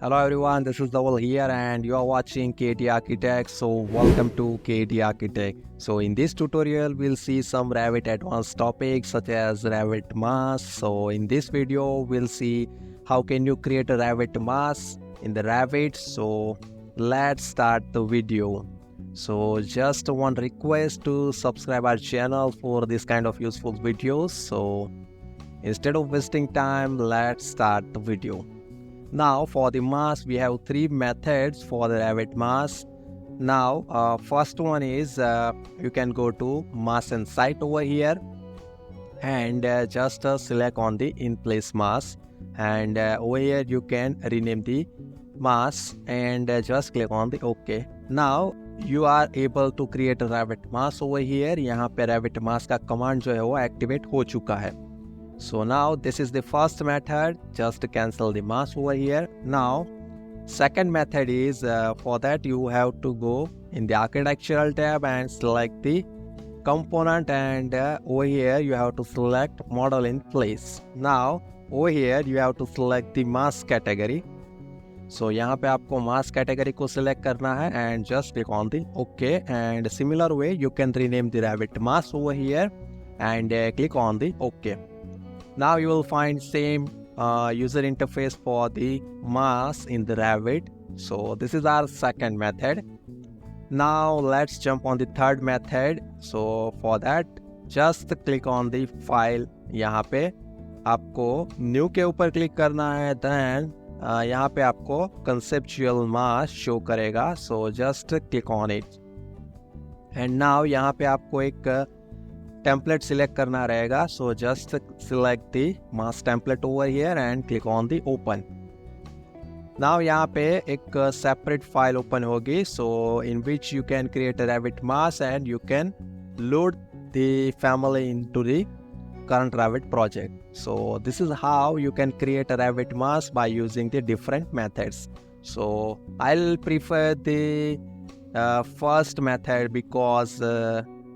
Hello everyone, this is Dawal here and you are watching KT Architect. So welcome to KT Architect. So in this tutorial, we'll see some Revit advanced topics such as Revit Mass. So in this video, we'll see how can you create a Revit Mass in the Revit. So let's start the video. So just one request to subscribe our channel for this kind of useful videos. So instead of wasting time, let's start the video. Now for the mask, we have three methods for the Revit mask. Now first one is you can go to mask and site over here and just select on the in place mask, and over here you can rename the mask and just click on the OK. Now you are able to create a Revit mask over here. यहाँ पे Revit mask का command जो है वो activate हो चुका है. So now this is the first method, just cancel the mask over here. Now second method is for that you have to go in the architectural tab and select the component, and over here you have to select model in place. Now over here you have to select the mask category. So यहाँ पे आपको mask category को select करना है and just click on the OK, and similar way you can rename the Revit mask over here and click on the OK. Now you will find same user interface for the mask in the Revit. So this is our second method. Now let's jump on the third method. So for that just click on the file. यहाँ पे आपको new के ऊपर click करना है. Then यहाँ पे आपको conceptual mask show करेगा. So just click on it. And now यहाँ पे आपको एक template select करना रहेगा. So just select the mask template over here and click on the open. Now यहाँ पे एक separate file open होगी, so in which you can create a Revit mask and you can load the family into the current Revit project. So this is how you can create a Revit mask by using the different methods. So I'll prefer the first method because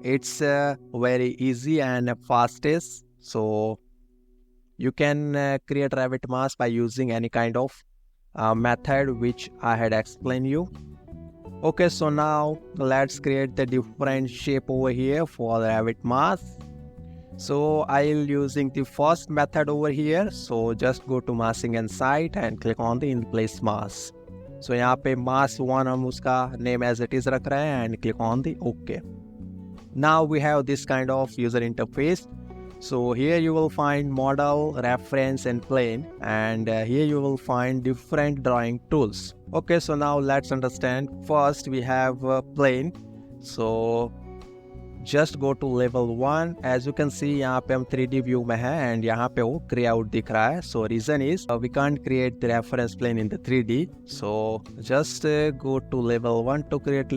it's very easy and fastest. So you can create Revit mask by using any kind of method which I had explained you. Okay, so now let's create the different shape over here for the Revit mask. So I'll using the first method over here. So just go to massing and site and click on the in place mask. So यहाँ पे mask 1 हम उसका name as it is रख रहे हैं and click on the OK. Now we have this kind of user interface. So here you will find model, reference and plane, and here you will find different drawing tools. Okay, so now let's understand. First we have plane. So just go to level 1. As you can see यहाँ पे हम 3D view में है and यहाँ पे वो gray out दिख रहा है. So reason is we can't create the reference plane in the 3D. So just go to level 1 to create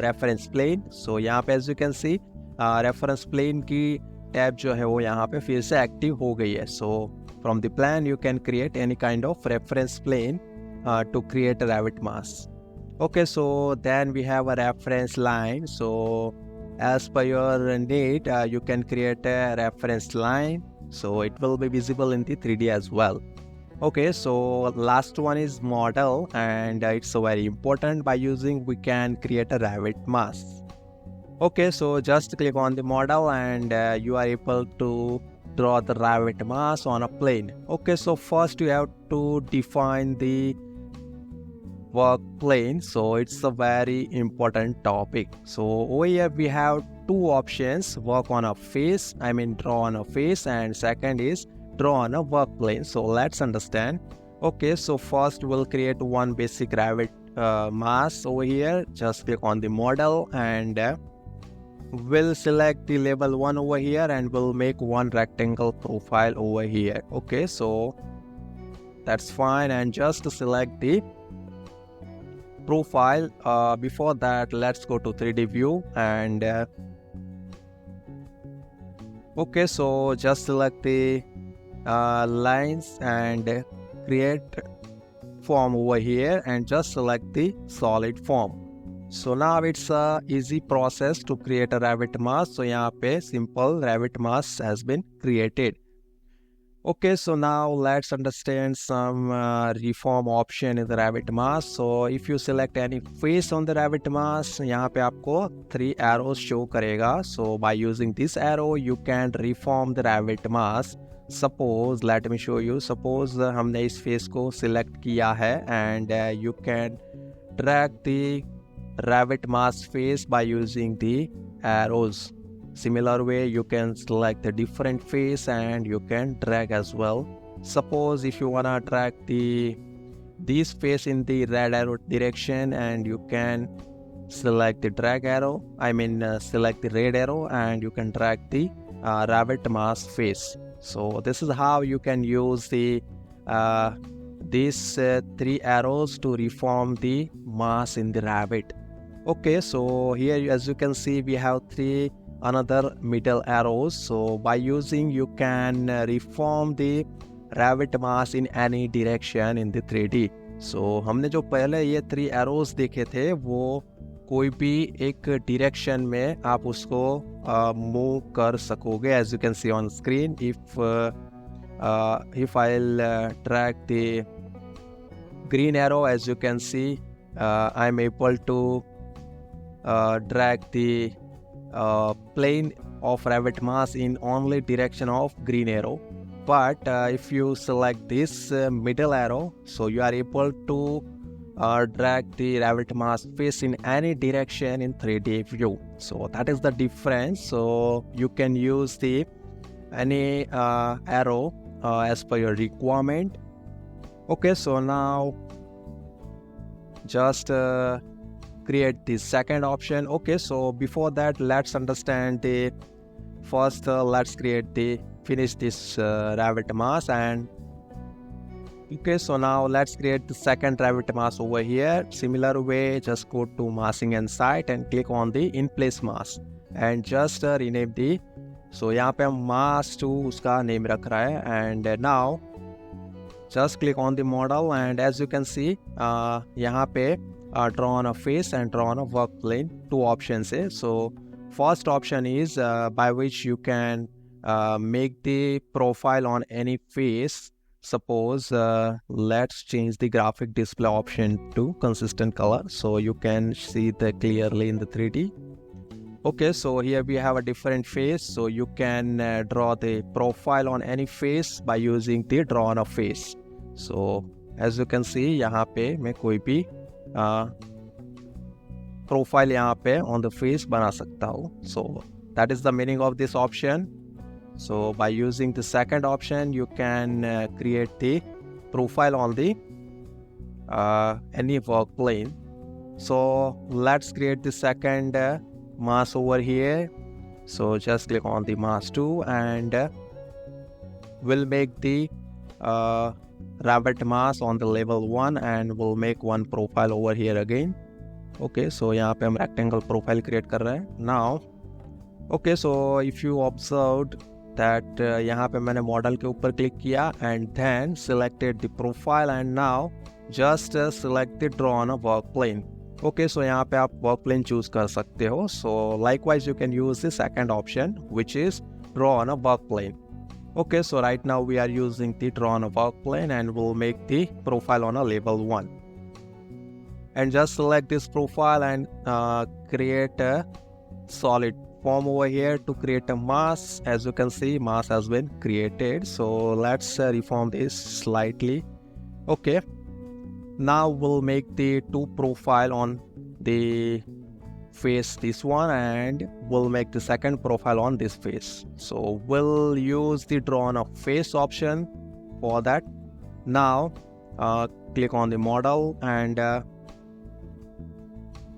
reference plane. So यहाँ पे as you can see reference plane की tab जो है वो यहाँ पे फिर से active हो गई है. So from the plan you can create any kind of reference plane to create a Revit mask. Okay, so then we have a reference line. So as per your need you can create a reference line, so it will be visible in the 3D as well. Okay, so last one is model, and it's very important. By using we can create a Revit mask. Okay, so just click on the model and you are able to draw the Revit mask on a plane. Okay, so first you have to define the work plane. So it's a very important topic. So over here we have two options: work on a face, draw on a face, and second is draw on a work plane. So let's understand. Okay, so first we'll create one basic Revit mask over here. Just click on the model and we'll select the level 1 over here and we'll make one rectangle profile over here. Okay, so that's fine, and just select the profile. Before that let's go to 3D view and okay, so just select the lines and create form over here and just select the solid form. So now it's a easy process to create a Revit mask. So यहाँ पे simple Revit mask has been created. Okay, so now let's understand some reform option in the Revit Mass. So if you select any face on the Revit Mass, यहाँ पे आपको 3 arrows show करेगा. So by using this arrow, you can reform the Revit Mass. Suppose, let me show you. Suppose हमने इस face को select किया है and you can drag the Revit Mass face by using the arrows. Similar way, you can select the different face and you can drag as well. Suppose if you wanna drag this face in the red arrow direction, and you can select the drag arrow. Select the red arrow and you can drag the Revit Mass face. So this is how you can use these 3 arrows to reform the mass in the Revit. Okay, so here as you can see, we have 3 another middle arrows. So by using, you can reform the Revit Mass in any direction in the 3D. So हमने जो पहले ये 3 arrows देखे थे, वो कोई भी एक direction में आप उसको move कर सकोगे. As you can see on screen, if I'll drag the green arrow, as you can see, I'm able to drag the plane of Revit Mass in only direction of green arrow. But if you select this middle arrow, so you are able to drag the Revit Mass face in any direction in 3D view. So that is the difference. So you can use any arrow as per your requirement. Okay, so now just create the second option. Okay, so before that, let's understand the first. Let's finish this Revit Mass. And okay, so now let's create the second Revit Mass over here. Similar way, just go to Massing and Site and click on the In Place Mass and just rename the. So यहाँ पे हम Mass 2 उसका name रख रहा है. And now just click on the model, and as you can see, यहाँ पे draw on a face and draw on a work plane. 2 options है. So first option is by which you can make the profile on any face. Suppose let's change the graphic display option to consistent color so you can see that clearly in the 3D. Okay, so here we have a different face, so you can draw the profile on any face by using the draw on a face. So as you can see, यहाँ पे मैं कोई भी profile यहाँ पे on the face बना सकता हूँ. So that is the meaning of this option. So by using the second option, you can create the profile on the any work plane. So let's create the second mass over here. So just click on the mass 2 and we'll make the Revit Mass on the level 1 and we'll make one profile over here again. Okay, so यहाँ पे हम rectangle profile create कर रहे हैं. Now, okay, so if you observed that यहाँ पे मैंने model के ऊपर click किया and then selected the profile, and now just select the draw on a work plane. Okay, so यहाँ पे आप work plane choose कर सकते हो. So likewise you can use the second option, which is draw on a work plane. Okay, so right now we are using the draw on a work plane and we'll make the profile on a level 1. And just select this profile and create a solid form over here to create a mass. As you can see, mass has been created. So let's reform this slightly. Okay, now we'll make the 2 profile on the face, this one, and we'll make the second profile on this face. So we'll use the draw on a face option for that. Now click on the model and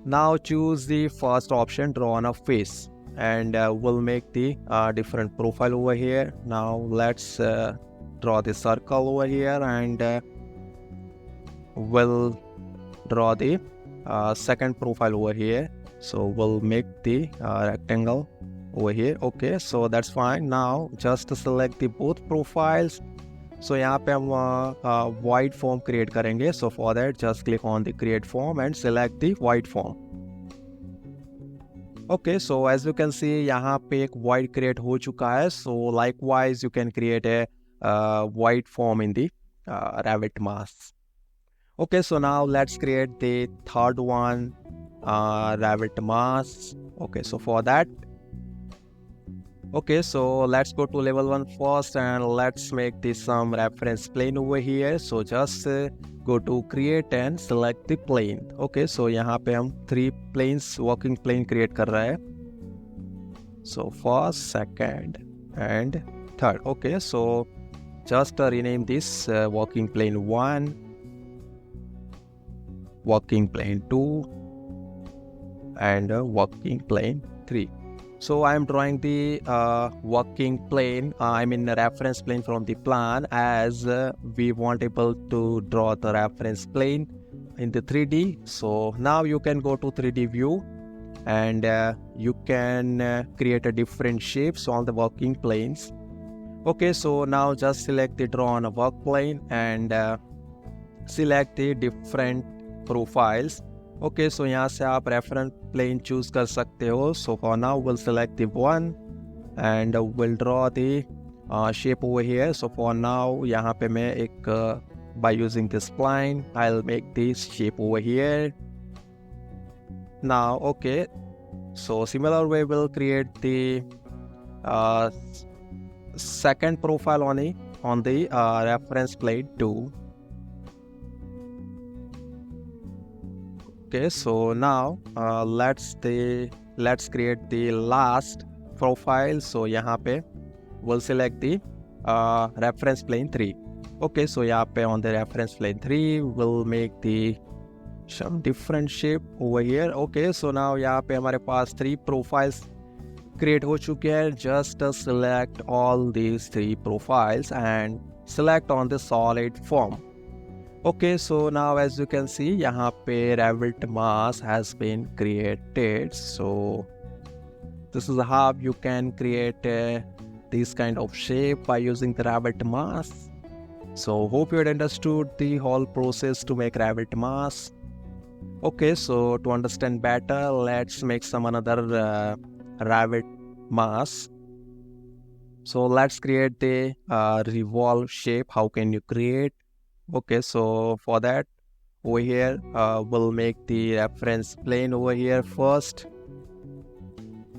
now choose the first option, draw on a face, and we'll make the different profile over here. Now let's draw the circle over here and we'll draw the second profile over here. So we'll make the rectangle over here. Okay, so that's fine. Now just select the both profiles. So यहाँ पे हम void form create करेंगे. So for that just click on the create form and select the void form. Okay, so as you can see, यहाँ पे एक void create हो चुका है. So likewise you can create a void form in the Revit Mass. Okay, so now let's create the third one, Revit Mass. Okay, so for that, okay, so let's go to level 1 first, and let's make this some reference plane over here. So just go to create and select the plane. Okay, so यहाँ पे हम 3 planes working plane create कर रहे हैं. So first, second and third. Okay, so just rename this working plane 1, working plane 2, and working plane 3. So I am drawing the working plane, the reference plane from the plan, as we want able to draw the reference plane in the 3D. So now you can go to 3D view, and you can create a different shapes on the working planes. Okay, so now just select the draw on a work plane and select the different profiles. Okay, so यहाँ से आप reference plane choose कर सकते हो. So for now we'll select the one and we'll draw the shape over here. So for now यहाँ पे मैं एक by using this spline I'll make this shape over here. Now okay, so similar way we'll create the second profile on the reference plane 2. Okay, so now let's create the last profile. So यहाँ पे we'll select the reference plane 3. Okay, so यहाँ पे on the reference plane 3 we'll make the some different shape over here. Okay, so now यहाँ पे हमारे पास 3 profiles create हो चुके हैं. Just select all these 3 profiles and select on the solid form. Okay, so now as you can see यहाँ पे Revit Mass has been created. So this is how you can create this kind of shape by using the Revit Mass. So hope you had understood the whole process to make Revit Mass. Okay, so to understand better, let's make some another Revit Mass. So let's create the revolve shape. How can you create? Okay, so for that over here we'll make the reference plane over here first.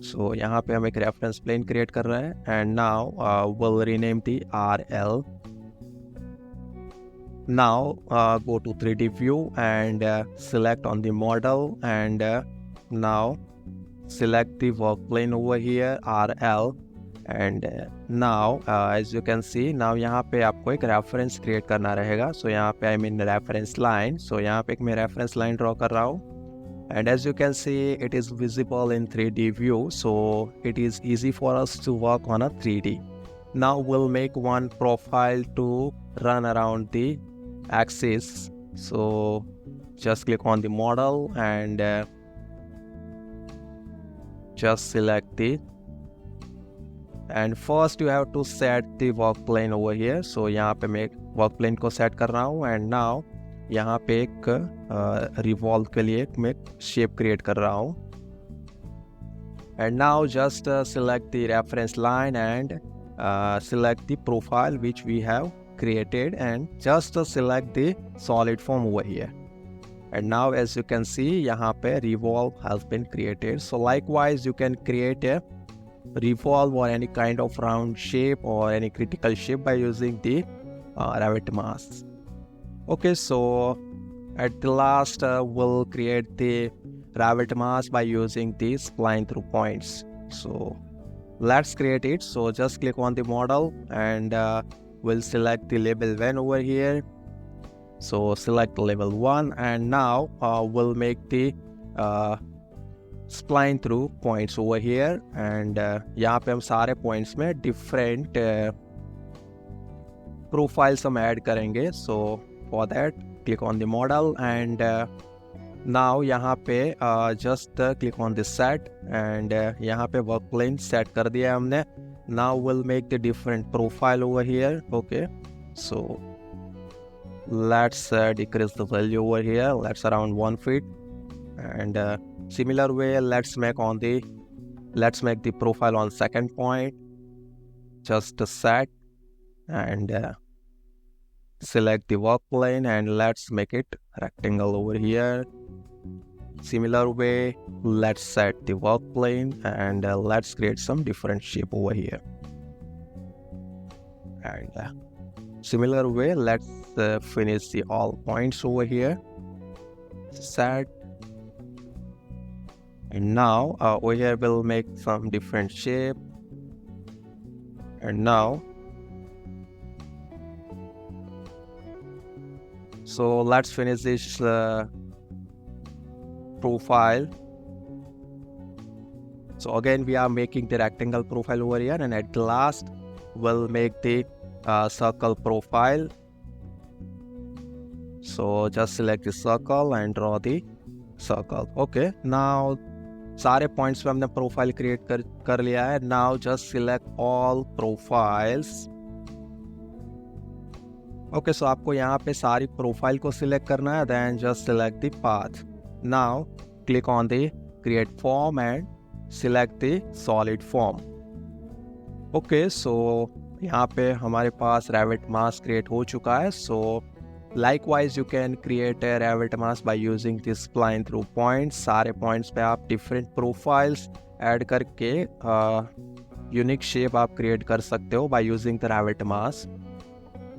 So यहाँ पे हम एक reference plane create कर रहे हैं, and now we'll rename the RL. Now go to 3D view and select on the model, and now select the work plane over here RL. And now as you can see, now यहाँ पे आपको एक reference create करना रहेगा. So यहाँ पे reference line. So यहाँ पे एक मैं reference line draw कर रहा हूँ, and as you can see it is visible in 3D view, so it is easy for us to work on a 3D. Now we'll make one profile to run around the axis. So just click on the model and just select the, and first you have to set the work plane over here. So यहाँ पे मैं work plane को set कर रहा हूँ, and now यहाँ पे एक revolve के लिए मैं shape create कर रहा हूँ. And now just select the reference line and select the profile which we have created, and just select the solid form over here. And now as you can see यहाँ पे revolve has been created. So likewise you can create a revolve or any kind of round shape or any critical shape by using the Revit Mass. Okay, so at the last we'll create the Revit Mass by using the spline through points. So let's create it. So just click on the model and we'll select the label 1 over here. So select level 1, and now we'll make the spline through points over here, and यहाँ पे हम सारे points में different profiles हम add करेंगे. So for that click on the model, and now यहाँ पे just click on the set, and यहाँ पे work plane set कर दिया हमने. Now we'll make the different profile over here. Okay, so let's decrease the value over here. Let's around 1 feet, and similar way let's make the profile on second point. Just set, and select the work plane, and let's make it rectangle over here. Similar way, let's set the work plane, and let's create some different shape over here. And similar way, let's finish the all points over here. Set. And now over here we'll make some different shape. And now, so let's finish this profile. So again we are making the rectangle profile over here, and at last we'll make the circle profile. So just select the circle and draw the circle. Okay, now सारे points पे हमने profile create कर लिया है. Now just select all profiles. Okay, so आपको यहाँ पे सारी प्रोफाइल को सिलेक्ट करना है. Then just select the path. Now click on the create form and select the solid form. Okay, so यहाँ पे हमारे पास रेविट मास क्रिएट हो चुका है. सो Likewise, you can create a Revit mask by using this spline through points. सारे points पे आप different profiles add करके unique shape आप create कर सकते हो by using the Revit mask.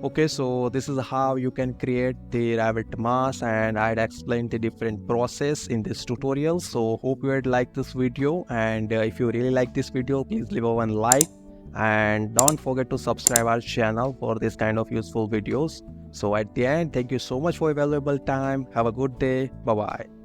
Okay, so this is how you can create the Revit mask, and I'd explained the different process in this tutorial. So hope you would like this video, and if you really like this video, please leave a one like, and don't forget to subscribe our channel for this kind of useful videos. So at the end, thank you so much for your valuable time. Have a good day. Bye bye.